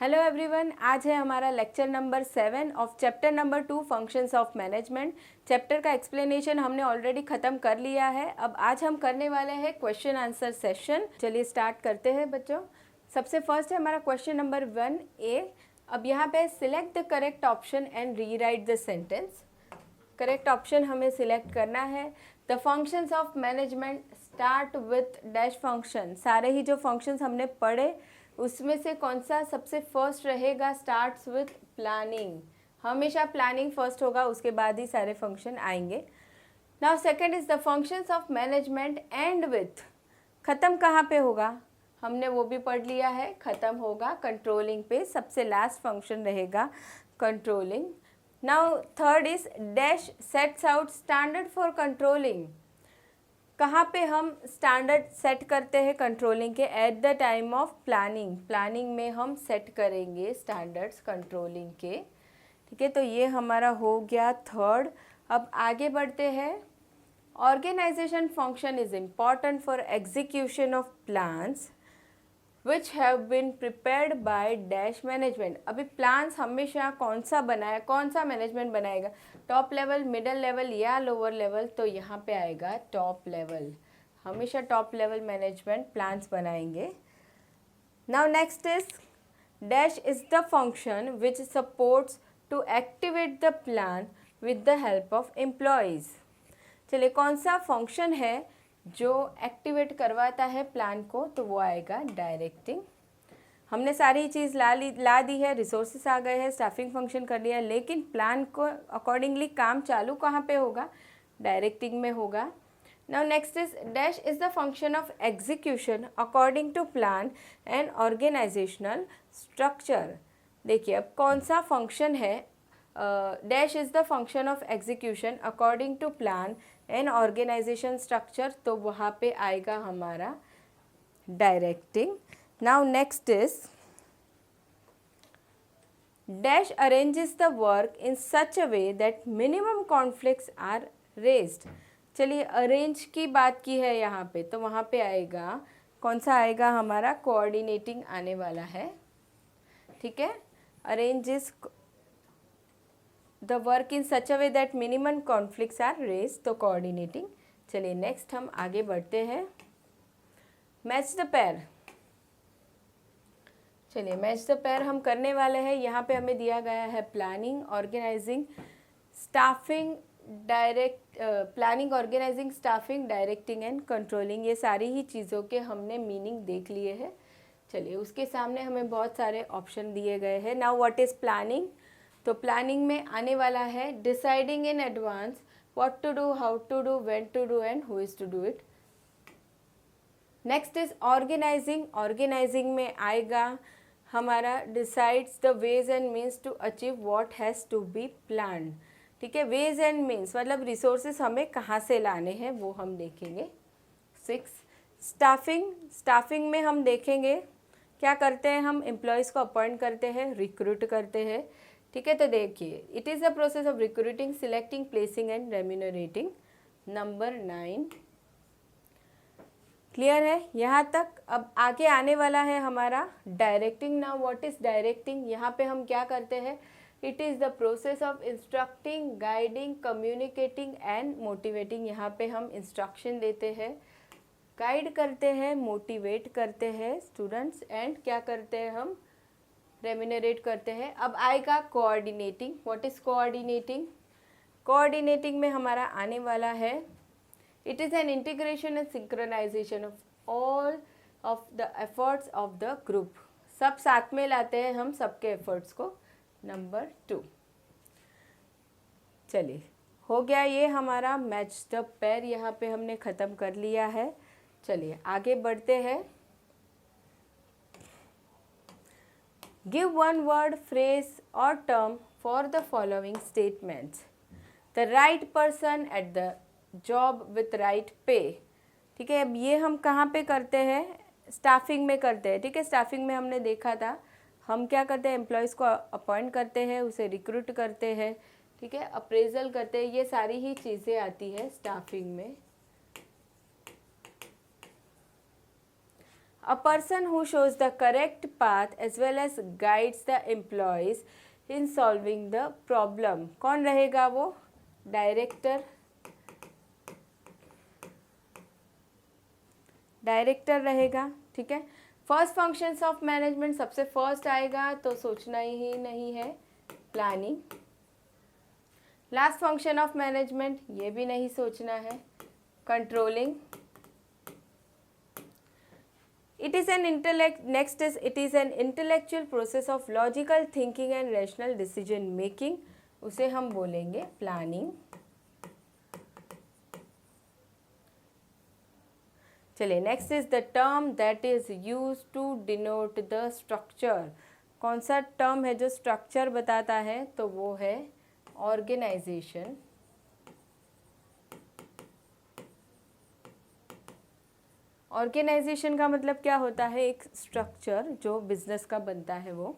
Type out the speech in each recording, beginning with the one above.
Hello everyone, आज है हमारा lecture number 7 of chapter number 2 functions of management. Chapter का एक्सप्लेनेशन हमने ऑलरेडी ख़त्म कर लिया है। अब आज हम करने वाले हैं क्वेश्चन आंसर सेशन। चलिए स्टार्ट करते हैं बच्चों। सबसे फर्स्ट है हमारा क्वेश्चन नंबर 1A। अब यहाँ पे select the correct option and rewrite the sentence. Correct option हमें सिलेक्ट करना है। The functions of management start with dash function. सारे ही जो फंक्शंस हमने पढ़े उसमें से कौन सा सबसे फर्स्ट रहेगा? Starts with planning. हमेशा प्लानिंग फर्स्ट होगा, उसके बाद ही सारे फंक्शन आएंगे। Now second is the functions of management and with. ख़त्म कहाँ पे होगा? हमने वो भी पढ़ लिया है। ख़त्म होगा कंट्रोलिंग पे, सबसे लास्ट फंक्शन रहेगा controlling. Now third is dash sets out standard for controlling. कहाँ पे हम स्टैंडर्ड सेट करते हैं कंट्रोलिंग के? At the time of planning. Planning में हम सेट करेंगे स्टैंडर्ड्स कंट्रोलिंग के। ठीक है, तो ये हमारा हो गया थर्ड। अब आगे बढ़ते हैं। Organisation function is important for execution of plans which have been prepared by dash management. अभी प्लान्स हमेशा कौन सा बनाया, कौन सा मैनेजमेंट बनाएगा? टॉप लेवल, मिडल लेवल या लोअर लेवल? तो यहाँ पे आएगा टॉप लेवल। हमेशा टॉप लेवल मैनेजमेंट प्लान्स बनाएंगे। Now next is dash is the function which supports to activate the plan with the help of employees. चलिए, कौन सा फंक्शन है जो एक्टिवेट करवाता है प्लान को? तो वो आएगा डायरेक्टिंग। हमने सारी चीज़ ला दी है, रिसोर्सेस आ गए हैं, स्टाफिंग फंक्शन कर लिया, लेकिन प्लान को अकॉर्डिंगली काम चालू कहाँ पे होगा? डायरेक्टिंग में होगा। Now next is dash is the function of execution according to plan and organisational structure. देखिए, अब कौन सा फंक्शन है? Dash is the function of execution according to plan and organisation structure. तो वहाँ पे आएगा हमारा directing. Now next is dash arranges the work in such a way that minimum conflicts are raised. चलिए, अरेंज की बात की है यहाँ पे, तो वहाँ पे आएगा कौन सा आएगा? हमारा कोऑर्डिनेटिंग आने वाला है। ठीक है, arranges the work in such a way that minimum conflicts are raise, तो कोऑर्डिनेटिंग। चलिए नेक्स्ट हम आगे बढ़ते हैं। Match the pair. चलिए, मैच द पेयर हम करने वाले हैं। यहाँ पे हमें दिया गया है planning, organising, staffing, planning, organising, staffing, directing and controlling. ये सारी ही चीज़ों के हमने मीनिंग देख लिए हैं। चलिए, उसके सामने हमें बहुत सारे ऑप्शन दिए गए हैं। Now what is planning? तो प्लानिंग में आने वाला है deciding in advance what to do, how to do, when to do and who is to do it. Next is organising. Organising में आएगा हमारा decides the ways and means to achieve what has to be planned. ठीक है, ways and means मतलब resources हमें कहाँ से लाने हैं वो हम देखेंगे। 6 स्टाफिंग। स्टाफिंग में हम देखेंगे क्या करते हैं? हम एम्प्लॉयज़ को अपॉइंट करते हैं, रिक्रूट करते हैं। ठीक है, तो देखिए, it is the process of recruiting, selecting, placing and remunerating. Number 9 clear है यहाँ तक। अब आगे आने वाला है हमारा directing. Now what is directing? यहाँ पे हम क्या करते हैं? It is the process of instructing, guiding, communicating and motivating. यहाँ पे हम इंस्ट्रक्शन देते हैं, गाइड करते हैं, मोटिवेट करते हैं स्टूडेंट्स एंड क्या करते हैं हम? रेम्यूनरेट करते हैं। अब आएगा coordinating. What is coordinating? Coordinating में हमारा आने वाला है it is an integration and synchronisation of all of the efforts of the group. सब साथ में लाते हैं हम सबके एफर्ट्स को। नंबर 2। चलिए, हो गया ये हमारा मैच द पेयर। यहाँ पे हमने ख़त्म कर लिया है। चलिए आगे बढ़ते हैं। गिव वन वर्ड, फ्रेज और term for the following statements. The right person at the job with right पे। ठीक है, अब ये हम कहाँ पे करते हैं? स्टाफिंग में करते हैं। ठीक है, स्टाफिंग में हमने देखा था हम क्या करते हैं? एम्प्लॉयज़ को अपॉइंट करते हैं, उसे रिक्रूट करते हैं। ठीक है, अप्रेजल करते हैं। ये सारी ही चीज़ें आती है स्टाफिंग में। A person who shows the correct path as well as guides the employees in solving the problem. कौन रहेगा वो? डायरेक्टर, डायरेक्टर रहेगा, ठीक है। फर्स्ट फंक्शंस ऑफ मैनेजमेंट सबसे फर्स्ट आएगा तो सोचना ही नहीं है, planning. Last function of management ये भी नहीं सोचना है, controlling. It is an next is it is an intellectual process of logical thinking and rational decision making, उसे हम बोलेंगे प्लानिंग। चलिए next is the term that is use to denote the structure. कौन सा टर्म है जो structure बताता है? तो वो है ऑर्गेनाइजेशन। ऑर्गेनाइजेशन का मतलब क्या होता है? एक स्ट्रक्चर जो बिजनेस का बनता है वो।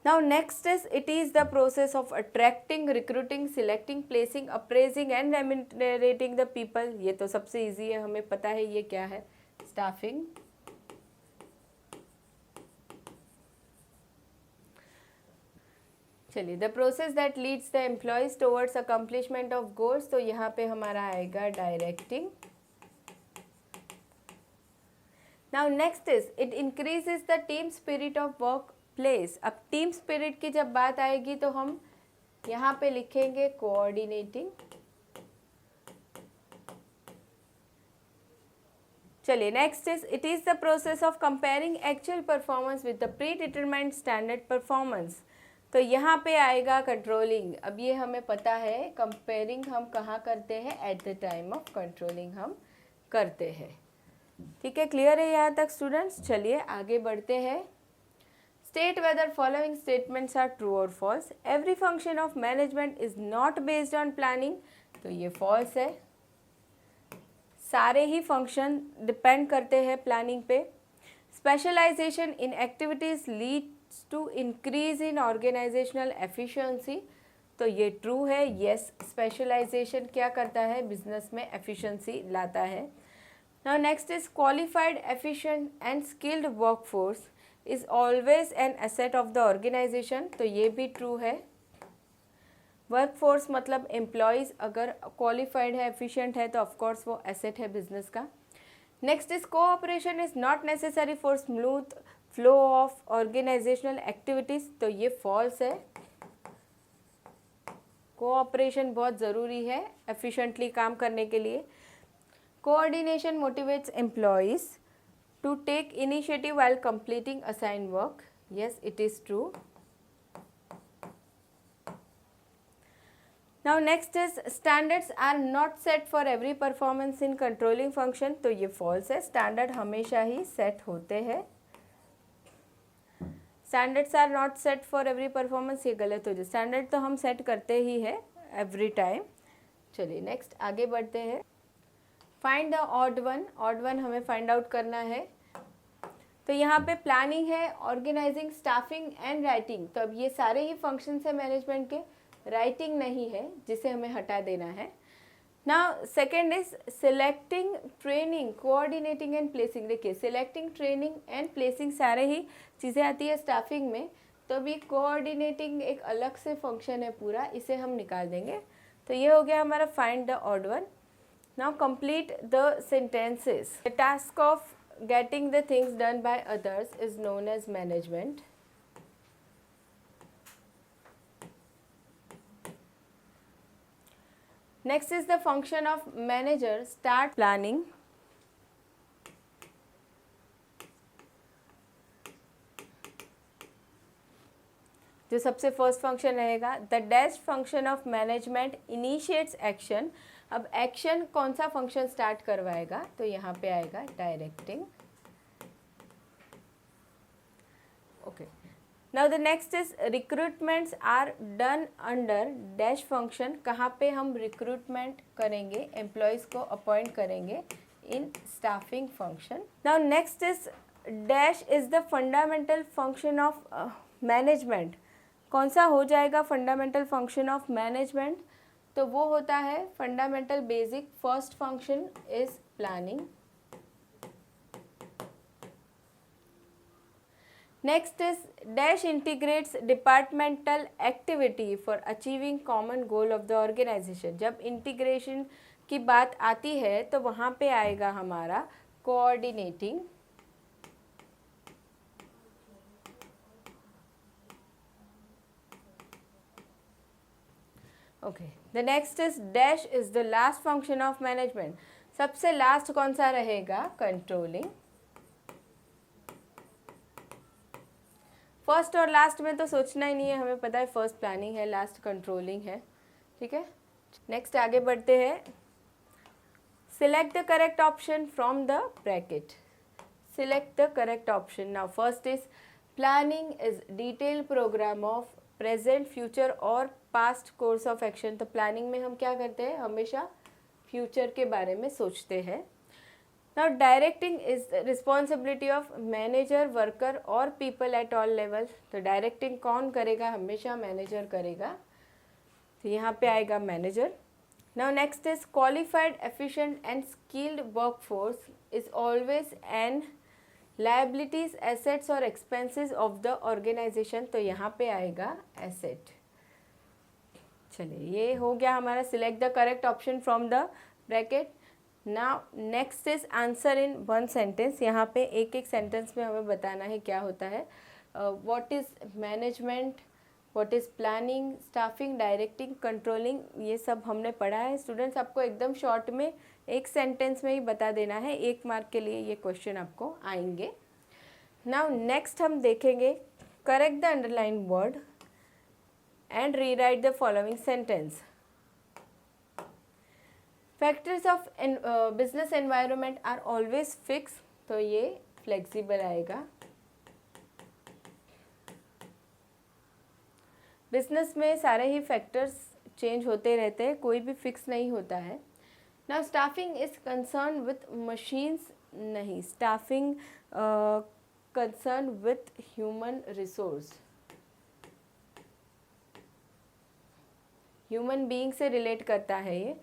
Now next is it is the process of attracting, recruiting, selecting, placing, appraising and remunerating the people. ये तो सबसे इजी है, हमें पता है ये क्या है, स्टाफिंग। चलिए the process that leads the employees towards accomplishment of goals, तो यहाँ पे हमारा आएगा directing. Now next is it increases the team spirit of work place. अब टीम स्पिरिट की जब बात आएगी तो हम यहाँ पे लिखेंगे कोऑर्डिनेटिंग। चलिए next is it is the process of comparing actual performance with the pre determined standard performance, तो यहाँ पे आएगा कंट्रोलिंग। अब ये हमें पता है कंपेयरिंग हम कहाँ करते हैं? At the time of controlling हम करते हैं, ठीक है। क्लियर है यहाँ तक स्टूडेंट्स? चलिए आगे बढ़ते हैं। State whether following statements are true और false. Every function of management is not based on planning, तो ये फॉल्स है। सारे ही फंक्शन डिपेंड करते हैं प्लानिंग पे। Specialisation in activities leads to increase in organisational efficiency, तो ये ट्रू है। यस, स्पेशलाइजेशन क्या करता है? बिजनेस में एफिशिएंसी लाता है। Now next is qualified, efficient and skilled workforce is always an asset of the organization, तो ये भी true है। वर्कफोर्स मतलब एम्प्लॉयज़ अगर क्वालिफाइड है, एफिशिएंट है, तो ऑफकोर्स वो एसेट है बिजनेस का। Next is cooperation is not necessary for smooth flow of organisational activities, तो ये फॉल्स है। कोऑपरेशन बहुत ज़रूरी है एफिशिएंटली काम करने के लिए। Coordination motivates employees to take initiative while completing assigned work. Yes, it is true. Now next is standards are not set for every performance in controlling function, तो ये false है। Standard हमेशा ही set होते हैं। Standards are not set for every performance, ये गलत हो जाए। Standard तो हम set करते ही है every time। चलिए नेक्स्ट आगे बढ़ते हैं। Find the odd one. Odd one हमें फाइंड आउट करना है, तो यहाँ पे प्लानिंग है, ऑर्गेनाइजिंग, स्टाफिंग एंड राइटिंग, तो अब ये सारे ही फंक्शंस है मैनेजमेंट के। राइटिंग नहीं है जिसे हमें हटा देना है। Now second is selecting, training, coordinating and placing. देखिए सिलेक्टिंग, ट्रेनिंग एंड प्लेसिंग सारे ही चीज़ें आती है स्टाफिंग में, तो अभी कोऑर्डिनेटिंग एक अलग से फंक्शन है पूरा, इसे हम निकाल देंगे। तो ये हो गया हमारा find the odd one. Now complete the sentences. The task of getting the things done by others is known as management. Next is the function of manager, start planning. जो सबसे फर्स्ट फंक्शन रहेगा, the dash function of management initiates action. अब action कौन सा function start करवाएगा? तो यहाँ पे आएगा directing. Okay, now the next is recruitments are done under dash function. कहाँ पे हम रिक्रूटमेंट करेंगे, एम्प्लॉयज़ को अपॉइंट करेंगे? In staffing function. Now next is dash is the fundamental function of management. कौन सा हो जाएगा फंडामेंटल फंक्शन ऑफ मैनेजमेंट? तो वो होता है fundamental basic. First function is planning. Next is dash integrates departmental activity for achieving common goal of the organisation. जब integration की बात आती है तो वहाँ पे आएगा हमारा coordinating, okay. The next is dash is the last function of management. सबसे लास्ट कौन सा रहेगा? कंट्रोलिंग। फर्स्ट और लास्ट में तो सोचना ही नहीं है, हमें पता है फर्स्ट प्लानिंग है, लास्ट कंट्रोलिंग है, ठीक है। नेक्स्ट आगे बढ़ते हैं। Select the correct option from the bracket. Select the correct option. Now first is planning is detail programme of present, future और पास्ट कोर्स ऑफ एक्शन। तो प्लानिंग में हम क्या करते हैं? हमेशा फ्यूचर के बारे में सोचते हैं। Now directing is responsibility of manager, worker और पीपल एट ऑल लेवल। तो डायरेक्टिंग कौन करेगा? हमेशा मैनेजर करेगा, तो यहाँ पे आएगा manager. Now next is qualified, efficient and skilled workforce is always an liabilities, assets और एक्सपेंसेस ऑफ द ऑर्गेनाइजेशन। तो यहाँ पे आएगा एसेट। चलिए ये हो गया हमारा select the correct option from the bracket. Now next is answer in one sentence. यहाँ पे एक एक सेंटेंस में हमें बताना है क्या होता है। What is management, what is planning, staffing, directing, controlling, ये सब हमने पढ़ा है। स्टूडेंट्स आपको एकदम शॉर्ट में एक सेंटेंस में ही बता देना है, 1 मार्क के लिए ये क्वेश्चन आपको आएंगे। नाउ नेक्स्ट हम देखेंगे correct the underline word and rewrite the following sentence. Factors of business environment are always fix. तो ये फ्लेक्सिबल आएगा। बिजनेस में सारे ही फैक्टर्स चेंज होते रहते हैं, कोई भी फिक्स नहीं होता है। Now staffing is concern with machines, नहीं, staffing concern with human resource, human being से रिलेट करता है ये।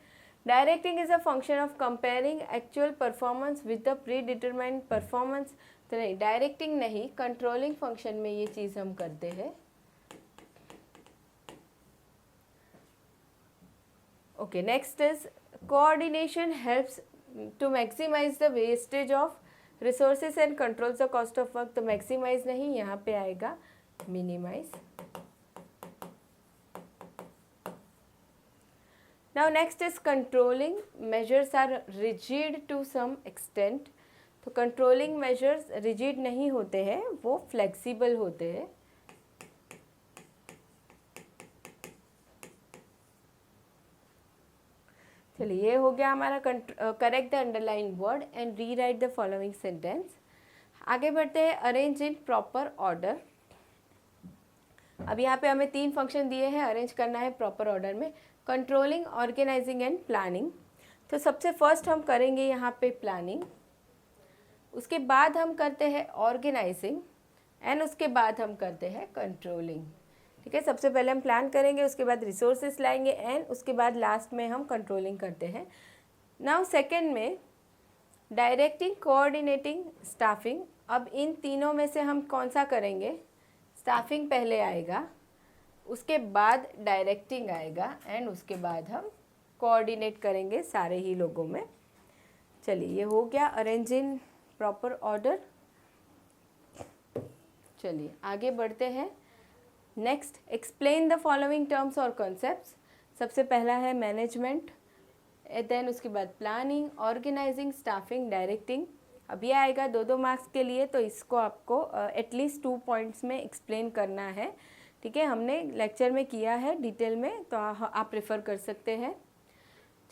Directing is a function of comparing actual performance with the predetermined performance. तो नहीं, डायरेक्टिंग नहीं, कंट्रोलिंग फंक्शन में ये चीज़ हम करते हैं। Okay, next is coordination helps to maximise the wastage of resources and controls the cost of work. तो maximise नहीं, यहाँ पे आएगा minimise. Now next is controlling measures are rigid to some extent. तो कंट्रोलिंग मेजर्स रिजिड नहीं होते हैं, वो फ्लेक्सिबल होते हैं। चलिए ये हो गया हमारा correct the underline word and rewrite the following sentence. आगे बढ़ते हैं अरेंज इन प्रॉपर ऑर्डर। अब यहाँ पे हमें 3 फंक्शन दिए हैं, अरेंज करना है प्रॉपर ऑर्डर में। Controlling, organising and planning. तो सबसे फर्स्ट हम करेंगे यहाँ पे प्लानिंग, उसके बाद हम करते हैं ऑर्गेनाइजिंग एंड उसके बाद हम करते हैं कंट्रोलिंग। ठीक है, सबसे पहले हम प्लान करेंगे, उसके बाद रिसोर्सेस लाएंगे एंड उसके बाद लास्ट में हम कंट्रोलिंग करते हैं। नाउ सेकंड में डायरेक्टिंग, कोऑर्डिनेटिंग, स्टाफिंग। अब इन तीनों में से हम कौन सा करेंगे? स्टाफिंग पहले आएगा, उसके बाद डायरेक्टिंग आएगा एंड उसके बाद हम कोऑर्डिनेट करेंगे सारे ही लोगों में। चलिए ये हो गया अरेंज इन प्रॉपर ऑर्डर। चलिए आगे बढ़ते हैं। Next, explain the following terms और कॉन्सेप्ट्स। सबसे पहला है मैनेजमेंट, देन उसके बाद प्लानिंग, ऑर्गेनाइजिंग, स्टाफिंग, डायरेक्टिंग। अब ये आएगा 2-2 मार्क्स के लिए, तो इसको आपको एटलीस्ट 2 पॉइंट्स में एक्सप्लेन करना है। ठीक है, हमने लेक्चर में किया है डिटेल में, तो आप प्रेफर कर सकते हैं।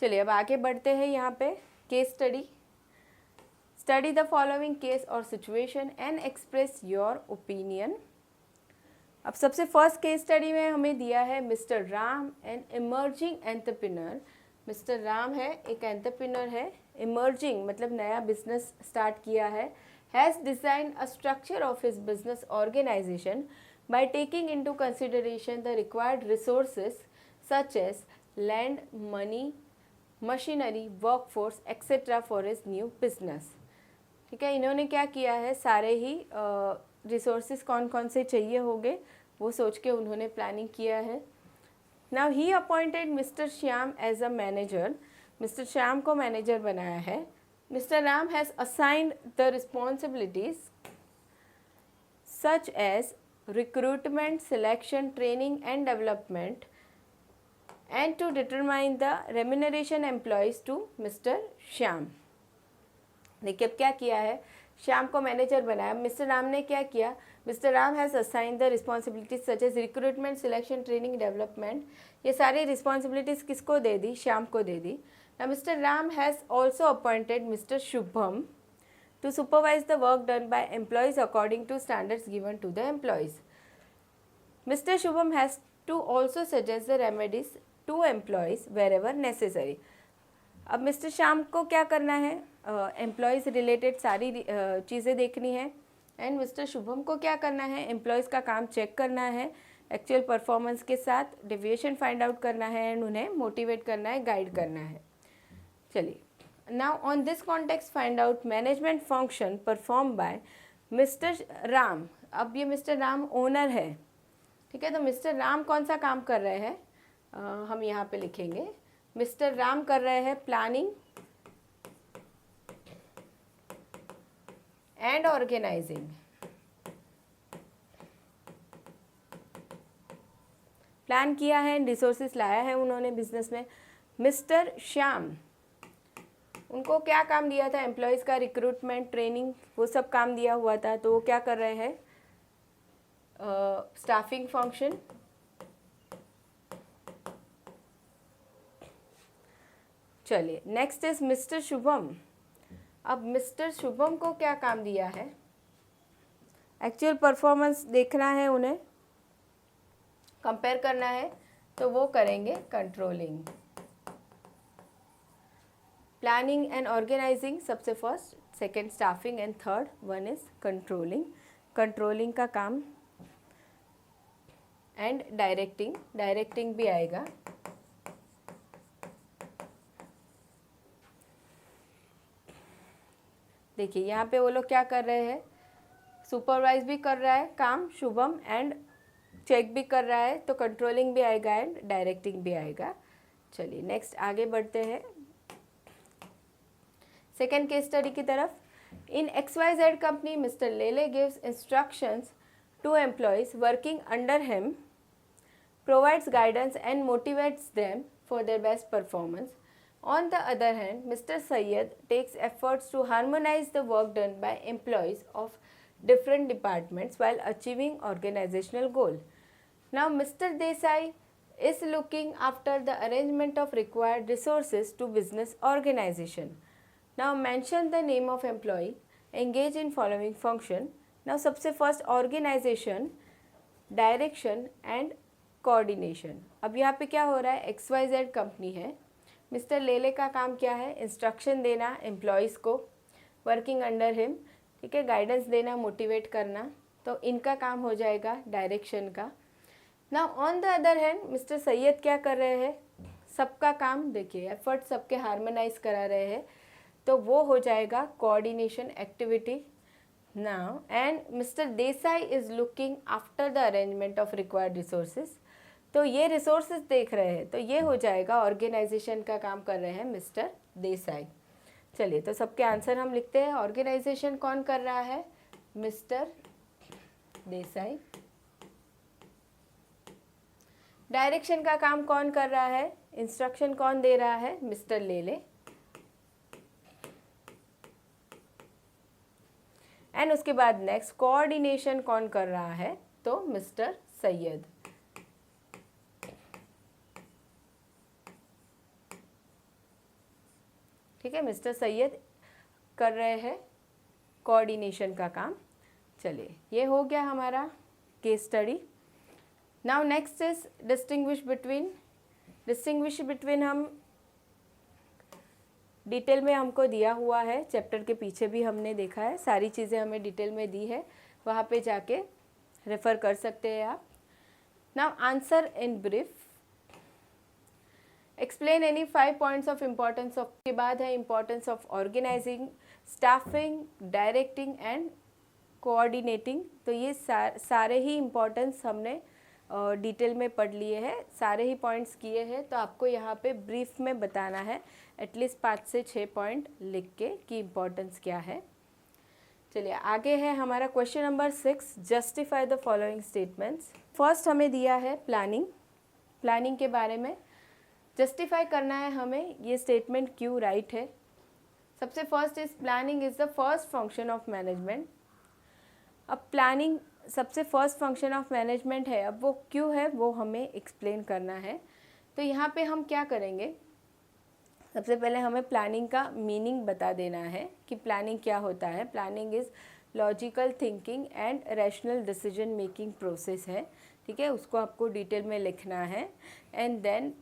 चलिए अब आगे बढ़ते हैं। यहाँ पे case study. Study the following case और situation and express your opinion. अब सबसे फर्स्ट केस स्टडी में हमें दिया है mister Ram, an emerging entrepreneur. Mister Ram है, एक एंटरप्रेन्योर है, इमर्जिंग मतलब नया बिजनेस स्टार्ट किया है। Has design a structure of his business organisation by taking into consideration the required resources such as land, money, machinery, workforce, etc. for his new business। ठीक है, इन्होंने क्या किया है, सारे ही रिसोर्सेज कौन कौन से चाहिए होंगे वो सोच के उन्होंने प्लानिंग किया है। नाउ ही appointed mister Shyam as a manager, mister Shyam को मैनेजर बनाया है। Mister Ram has assigned the responsibilities such as recruitment, selection, training and development and to determine the remuneration employees to Mr. Shyam. देखिए अब क्या किया है, श्याम को मैनेजर बनाया। मिस्टर राम ने क्या किया, mister Ram has assign the responsibilities such as recruitment, selection, training, development, ये सारी रिस्पॉन्सिबिलिटीज़ किसको दे दी, श्याम को दे दी। ना mister Ram has also appointed mister Shubham to supervise the work done by employees according to standards given to the employees. Mr. Shubham has to also suggest the remedies to employees wherever necessary. अब mister Shyam को क्या करना है, employees related सारी चीज़ें देखनी है। And mister Shubham को क्या करना है, एम्प्लॉयज़ का काम चेक करना है, एक्चुअल परफॉर्मेंस के साथ डेविएशन फाइंड आउट करना है एंड उन्हें मोटिवेट करना है, गाइड करना है। चलिए, now on this context find out management function perform by mister Ram. अब ये मिस्टर राम ओनर है, ठीक है, तो मिस्टर राम कौन सा काम कर रहे हैं, हम यहाँ पे लिखेंगे मिस्टर राम कर रहे हैं प्लानिंग एंड ऑर्गेनाइजिंग। प्लान किया है, रिसोर्सेस लाया है उन्होंने बिजनेस में। मिस्टर श्याम, उनको क्या काम दिया था, एम्प्लॉयज़ का रिक्रूटमेंट, ट्रेनिंग, वो सब काम दिया हुआ था, तो वो क्या कर रहे हैं, स्टाफिंग फंक्शन। चलिए नेक्स्ट इज मिस्टर शुभम। अब मिस्टर शुभम को क्या काम दिया है, एक्चुअल परफॉर्मेंस देखना है, उन्हें कंपेयर करना है, तो वो करेंगे कंट्रोलिंग, प्लानिंग एंड ऑर्गेनाइजिंग सबसे first, second staffing and third one is controlling. Controlling का काम एंड डायरेक्टिंग, डायरेक्टिंग भी आएगा। देखिए यहाँ पे वो लोग क्या कर रहे हैं, सुपरवाइज भी कर रहा है काम शुभम एंड चेक भी कर रहा है, तो कंट्रोलिंग भी आएगा एंड डायरेक्टिंग भी आएगा। चलिए नेक्स्ट आगे बढ़ते हैं सेकेंड केस स्टडी की तरफ। In XYZ company mister Lele gives instructions to employees working under him, provides guidance and motivates them for their best performance. On the other hand, Mr. Syed takes efforts to harmonize the work done by employees of different departments while achieving organizational goal. Now, Mr. Desai is looking after the arrangement of required resources to business organization. Now, mention the name of employee engage in following function. Now, सबसे first organization, direction and coordination. अब यहाँ पे क्या हो रहा है, XYZ company है, mister लेले का काम क्या है, इंस्ट्रक्शन देना एम्प्लॉयज़ को, वर्किंग अंडर हिम, ठीक है, गाइडेंस देना, मोटिवेट करना, तो इनका काम हो जाएगा डायरेक्शन का। Now on the other hand mister Syed क्या कर रहे हैं, सबका काम देखिए, एफर्ट सबके हार्मोनाइज करा रहे हैं, तो वो हो जाएगा coordination activity. Now and mister Desai is looking after the arrangement of required resources, तो ये रिसोर्सेज देख रहे हैं, तो ये हो जाएगा ऑर्गेनाइजेशन का काम कर रहे हैं मिस्टर देसाई। चलिए तो सबके आंसर हम लिखते हैं। ऑर्गेनाइजेशन कौन कर रहा है, मिस्टर देसाई। डायरेक्शन का काम कौन कर रहा है, इंस्ट्रक्शन कौन दे रहा है, मिस्टर लेले। एंड उसके बाद नेक्स्ट कोऑर्डिनेशन कौन कर रहा है, तो मिस्टर सैयद। ठीक है, मिस्टर सैयद कर रहे हैं कोऑर्डिनेशन का काम। चलिए ये हो गया हमारा case study. Now next is distinguish between हम डिटेल में हमको दिया हुआ है, चैप्टर के पीछे भी हमने देखा है, सारी चीज़ें हमें डिटेल में दी है, वहाँ पे जाके रेफ़र कर सकते हैं आप। Now answer in brief, explain any 5 points of importance of, के बाद है importance of organizing, staffing, directing and coordinating, तो ये सारे ही इम्पोर्टेंस हमने डिटेल में पढ़ लिए हैं, सारे ही पॉइंट्स किए हैं। तो आपको यहाँ पे ब्रीफ में बताना है एटलीस्ट 5 से 6 पॉइंट लिख के कि इम्पोर्टेंस क्या है। चलिए आगे है हमारा question number 6, justify the following statements. First हमें दिया है प्लानिंग के बारे में जस्टिफाई करना है हमें ये स्टेटमेंट क्यों राइट है। सबसे first is planning is the first function of management. अब प्लानिंग सबसे फर्स्ट फंक्शन ऑफ मैनेजमेंट है, अब वो क्यों है वो हमें एक्सप्लेन करना है। तो यहाँ पे हम क्या करेंगे, सबसे पहले हमें प्लानिंग का मीनिंग बता देना है कि प्लानिंग क्या होता है। Planning is logical thinking and rational decision making process है, ठीक है, उसको आपको डिटेल में लिखना है। एंड देन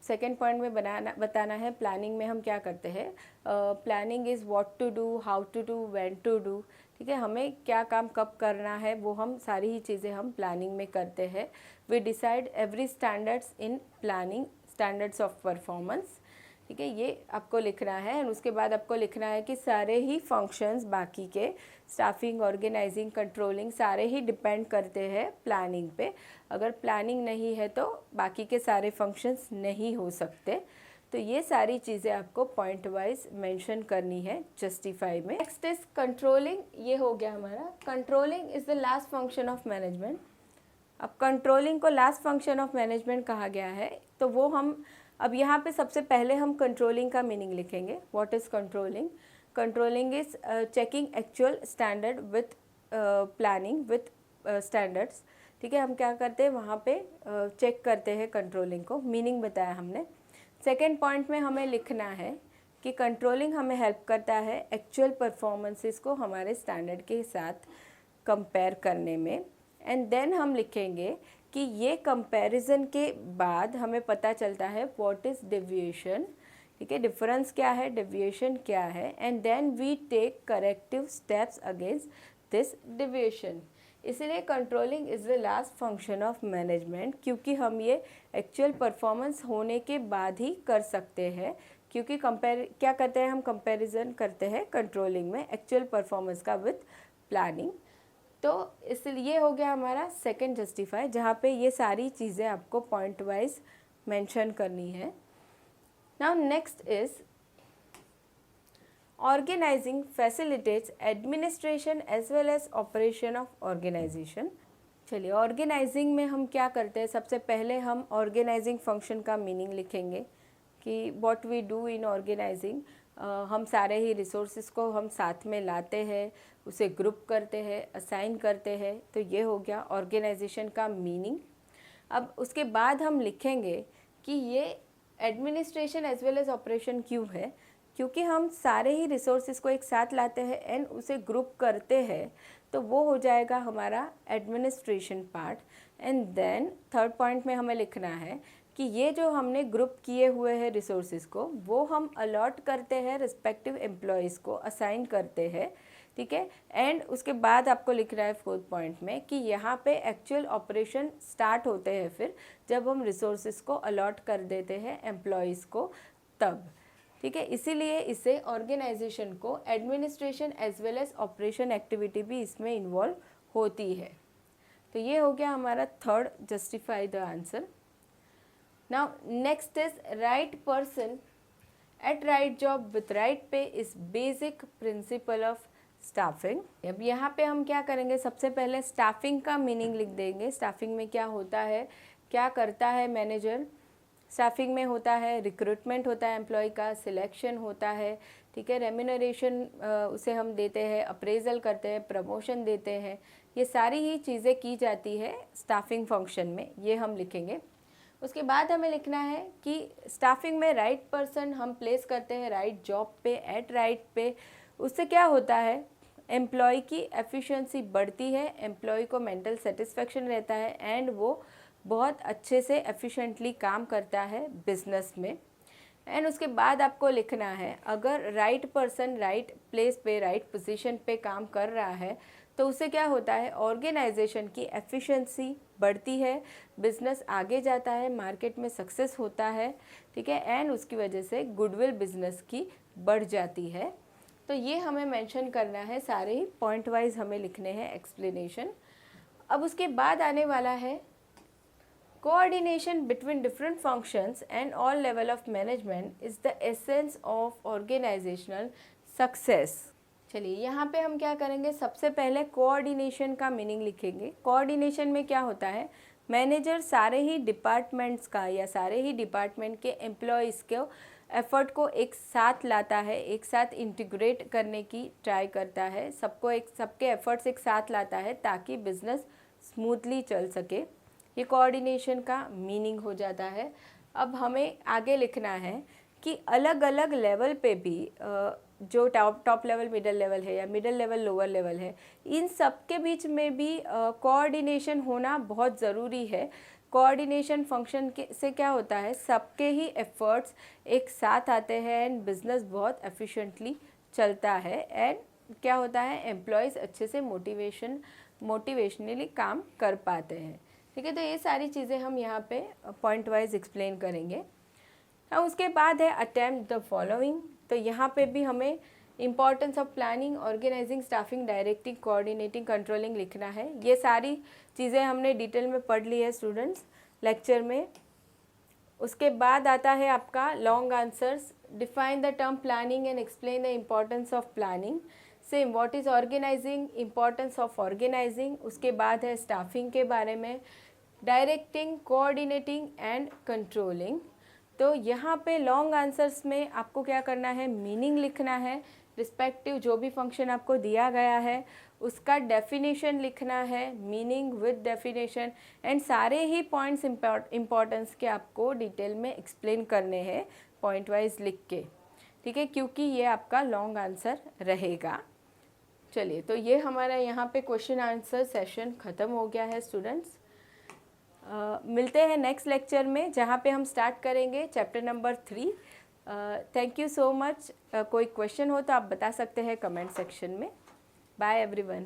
सेकेंड पॉइंट में बताना है प्लानिंग में हम क्या करते हैं। Planning is what to do, how to do, when to do, ठीक है, हमें क्या काम कब करना है वो हम सारी ही चीज़ें हम प्लानिंग में करते हैं। We decide every standards in planning, standards of performance, ठीक है, ये आपको लिखना है। एंड उसके बाद आपको लिखना है कि सारे ही फंक्शंस बाकी के स्टाफिंग, ऑर्गेनाइजिंग, कंट्रोलिंग सारे ही डिपेंड करते हैं प्लानिंग पे। अगर प्लानिंग नहीं है तो बाकी के सारे फंक्शंस नहीं हो सकते। तो ये सारी चीज़ें आपको पॉइंट वाइज मेंशन करनी है जस्टिफाई में। नेक्स्ट इज कंट्रोलिंग, ये हो गया हमारा। Controlling is the last function of management. अब कंट्रोलिंग को लास्ट फंक्शन ऑफ मैनेजमेंट कहा गया है, तो वो हम अब यहाँ पे सबसे पहले हम कंट्रोलिंग का मीनिंग लिखेंगे। What is controlling? Controlling is checking actual standard with planning with standards, ठीक है, हम क्या करते हैं वहाँ पे चेक करते हैं कंट्रोलिंग को, मीनिंग बताया हमने। सेकेंड पॉइंट में हमें लिखना है कि कंट्रोलिंग हमें हेल्प करता है एक्चुअल परफॉर्मेंसेस को हमारे स्टैंडर्ड के साथ कंपेयर करने में। एंड देन हम लिखेंगे कि ये कंपैरिजन के बाद हमें पता चलता है व्हाट इज़ डेविएशन, ठीक है, डिफरेंस क्या है, डेविएशन क्या है। And then we take corrective steps against this deviation. इसलिए controlling is the last function of management, क्योंकि हम ये एक्चुअल परफॉर्मेंस होने के बाद ही कर सकते हैं। क्योंकि क्या करते हैं हम, कंपैरिजन करते हैं कंट्रोलिंग में एक्चुअल परफॉर्मेंस का विथ प्लानिंग। तो इसलिए हो गया हमारा सेकंड जस्टिफाई, जहाँ पे ये सारी चीज़ें आपको पॉइंट वाइज मेंशन करनी है। Now next is organizing facilitates administration as well as operation of organization. चलिए ऑर्गेनाइजिंग में हम क्या करते हैं, सबसे पहले हम ऑर्गेनाइजिंग फंक्शन का मीनिंग लिखेंगे कि what we do in organizing. हम सारे ही रिसोर्सेज को हम साथ में लाते हैं, उसे ग्रुप करते हैं, असाइन करते हैं, तो ये हो गया ऑर्गेनाइजेशन का मीनिंग। अब उसके बाद हम लिखेंगे कि ये administration as well as operation क्यों है, क्योंकि हम सारे ही रिसोर्सेज को एक साथ लाते हैं एंड उसे ग्रुप करते हैं, तो वो हो जाएगा हमारा administration part. And then third point में हमें लिखना है कि ये जो हमने ग्रुप किए हुए हैं रिसोर्सेज को, वो हम अलॉट करते हैं रिस्पेक्टिव एम्प्लॉयज़ को, असाइन करते हैं, ठीक है। एंड उसके बाद आपको लिखना है फोर्थ पॉइंट में कि यहाँ पे एक्चुअल ऑपरेशन स्टार्ट होते हैं फिर जब हम रिसोर्सेज को अलॉट कर देते हैं एम्प्लॉयज़ को, तब, ठीक है। इसीलिए इसे ऑर्गेनाइजेशन को administration as well as operation activity भी इसमें इन्वॉल्व होती है। तो ये हो गया हमारा third justify the answer. Now next is right person at right job with right pay is basic principle of staffing. अब यहाँ पे हम क्या करेंगे, सबसे पहले स्टाफिंग का मीनिंग लिख देंगे। स्टाफिंग में क्या होता है, क्या करता है मैनेजर। स्टाफिंग में होता है रिक्रूटमेंट होता है एम्प्लॉय का, सिलेक्शन होता है, ठीक है, रेम्यूनरेशन उसे हम देते हैं, अप्रेजल करते हैं, प्रमोशन देते हैं, ये सारी ही चीज़ें की जाती है स्टाफिंग फंक्शन में, ये हम लिखेंगे। उसके बाद हमें लिखना है कि स्टाफिंग में राइट पर्सन हम प्लेस करते हैं राइट जॉब पे एट राइट पे। उससे क्या होता है, एम्प्लॉय की एफिशिएंसी बढ़ती है, एम्प्लॉय को मेंटल सेटिस्फेक्शन रहता है एंड वो बहुत अच्छे से एफिशिएंटली काम करता है बिजनेस में। एंड उसके बाद आपको लिखना है अगर राइट पर्सन राइट प्लेस पे राइट पोजीशन पे काम कर रहा है तो उससे क्या होता है, ऑर्गेनाइजेशन की एफिशिएंसी बढ़ती है, बिजनेस आगे जाता है, मार्केट में सक्सेस होता है, ठीक है, एंड उसकी वजह से गुडविल बिजनेस की बढ़ जाती है। तो ये हमें मेंशन करना है, सारे ही पॉइंट वाइज हमें लिखने हैं एक्सप्लेनेशन। अब उसके बाद आने वाला है coordination between different functions and all level of management is the essence of organizational success. चलिए यहाँ पे हम क्या करेंगे, सबसे पहले कोऑर्डिनेशन का मीनिंग लिखेंगे। कोऑर्डिनेशन में क्या होता है, मैनेजर सारे ही डिपार्टमेंट्स का या सारे ही डिपार्टमेंट के एम्प्लॉयज़ के एफ़र्ट को एक साथ लाता है, एक साथ इंटीग्रेट करने की ट्राई करता है, सबके एफ़र्ट्स एक साथ लाता है ताकि बिज़नेस स्मूथली चल सके। ये कोऑर्डिनेशन का मीनिंग हो जाता है। अब हमें आगे लिखना है कि अलग अलग लेवल पे भी जो टॉप लेवल, मिडिल लेवल है या मिडिल लेवल, लोअर लेवल है, इन सब के बीच में भी कोऑर्डिनेशन होना बहुत ज़रूरी है। कोऑर्डिनेशन फंक्शन से क्या होता है, सबके ही एफ़र्ट्स एक साथ आते हैं एंड बिज़नेस बहुत एफिशिएंटली चलता है एंड क्या होता है, एम्प्लॉयज़ अच्छे से मोटिवेशनली काम कर पाते हैं। ठीक है, तो ये सारी चीज़ें हम यहाँ पे पॉइंट वाइज एक्सप्लेन करेंगे। अब उसके बाद है अटेम्प्ट द फॉलोइंग। तो यहाँ पे भी हमें importance of planning, organising, staffing, directing, coordinating, controlling लिखना है। ये सारी चीज़ें हमने डिटेल में पढ़ ली है स्टूडेंट्स लेक्चर में। उसके बाद आता है आपका long answers. Define the term planning and explain the importance of planning. Same what is organizing, importance of organizing. उसके बाद है स्टाफिंग के बारे में, डायरेक्टिंग, कोऑर्डिनेटिंग एंड कंट्रोलिंग। तो यहाँ पे लॉन्ग आंसर्स में आपको क्या करना है, मीनिंग लिखना है, रिस्पेक्टिव जो भी फंक्शन आपको दिया गया है उसका डेफिनेशन लिखना है, मीनिंग विद डेफिनेशन, एंड सारे ही पॉइंट्स इम्पॉर्टेंस के आपको डिटेल में एक्सप्लेन करने हैं पॉइंट वाइज लिख के। ठीक है, क्योंकि ये आपका लॉन्ग आंसर रहेगा। चलिए, तो ये हमारा यहाँ पे क्वेश्चन आंसर सेशन ख़त्म हो गया है स्टूडेंट्स। मिलते हैं नेक्स्ट लेक्चर में जहाँ पे हम स्टार्ट करेंगे chapter number 3। Thank you so much. कोई क्वेश्चन हो तो आप बता सकते हैं कमेंट सेक्शन में। Bye everyone.